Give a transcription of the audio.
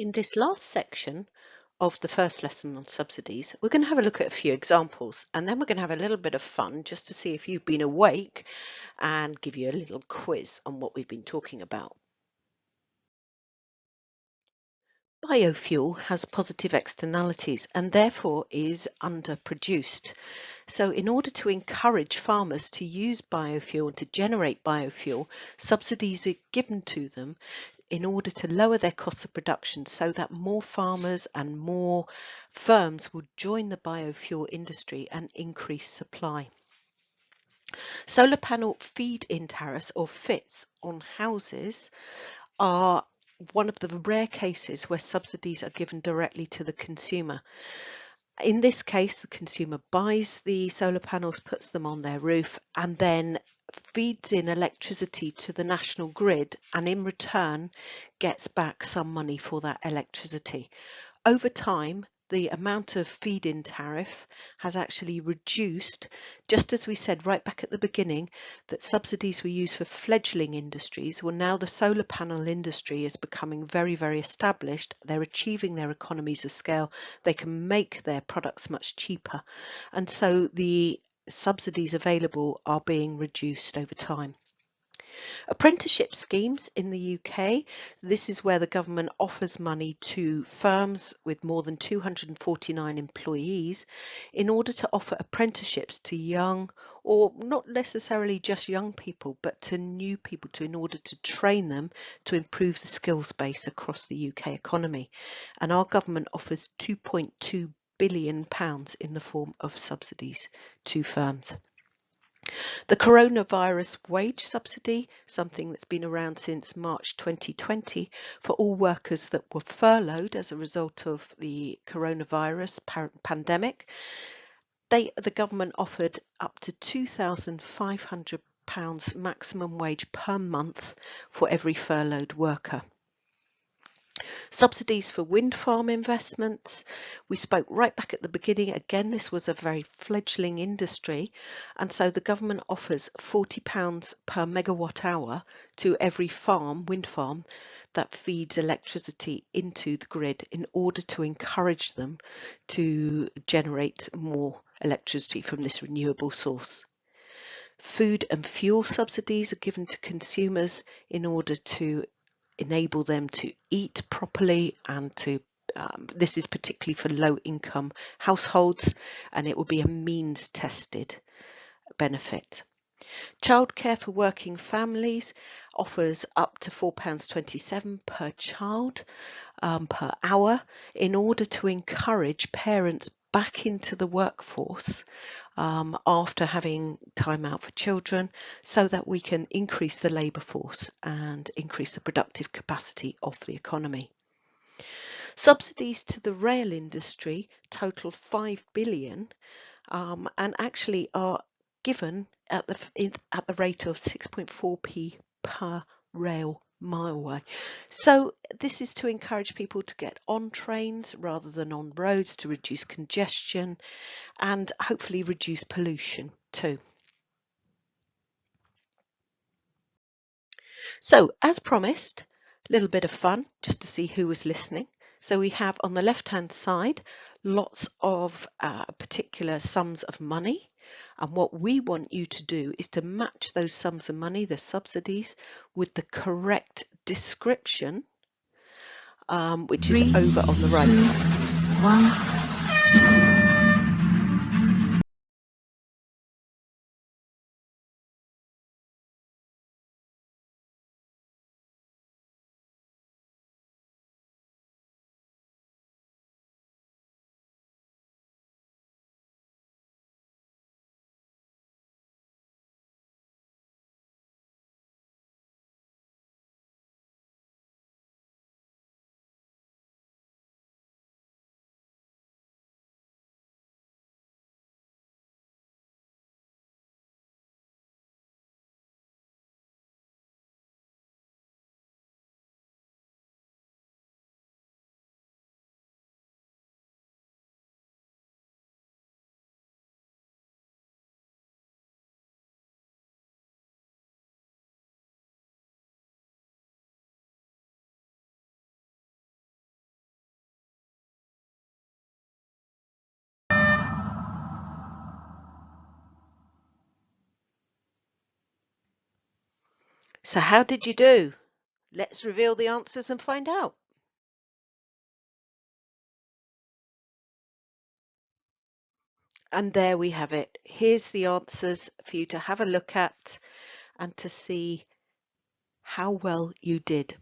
In this last section of the first lesson on subsidies, we're going to have a look at a few examples and then we're going to have a little bit of fun just to see if you've been awake and give you a little quiz on what we've been talking about. Biofuel has positive externalities and therefore is underproduced. So in order to encourage farmers to use biofuel and to generate biofuel, subsidies are given to them in order to lower their costs of production so that more farmers and more firms will join the biofuel industry and increase supply. Solar panel feed-in tariffs or FITs on houses are one of the rare cases where subsidies are given directly to the consumer. In this case, the consumer buys the solar panels, puts them on their roof, and then feeds in electricity to the national grid, and in return gets back some money for that electricity. Over time, the amount of feed-in tariff has actually reduced, just as we said right back at the beginning that subsidies were used for fledgling industries. Well, now the solar panel industry is becoming very, very established. They're achieving their economies of scale. They can make their products much cheaper. And so the subsidies available are being reduced over time. Apprenticeship schemes in the UK, this is where the government offers money to firms with more than 249 employees in order to offer apprenticeships to young, or not necessarily just young people, but to new people in order to train them to improve the skills base across the UK economy. And our government offers £2.2 billion in the form of subsidies to firms. The coronavirus wage subsidy, something that's been around since March 2020 for all workers that were furloughed as a result of the coronavirus pandemic, the government offered up to £2,500 maximum wage per month for every furloughed worker. Subsidies for wind farm investments. We spoke right back at the beginning. Again, this was a very fledgling industry. And so the government offers £40 per megawatt hour to every wind farm that feeds electricity into the grid in order to encourage them to generate more electricity from this renewable source. Food and fuel subsidies are given to consumers in order to enable them to eat properly and to this is particularly for low income households, and it will be a means tested benefit. Childcare for working families offers up to £4.27 per child per hour in order to encourage parents back into the workforce after having time out for children, so that we can increase the labour force and increase the productive capacity of the economy. Subsidies to the rail industry total £5 billion and actually are given at the rate of 6.4p per rail mileway. So this is to encourage people to get on trains rather than on roads, to reduce congestion and hopefully reduce pollution too. So as promised, a little bit of fun just to see who was listening. So we have on the left hand side lots of particular sums of money, and what we want you to do is to match those sums of money, the subsidies, with the correct description, which is over on the right side. So how did you do? Let's reveal the answers and find out. And there we have it. Here's the answers for you to have a look at and to see how well you did.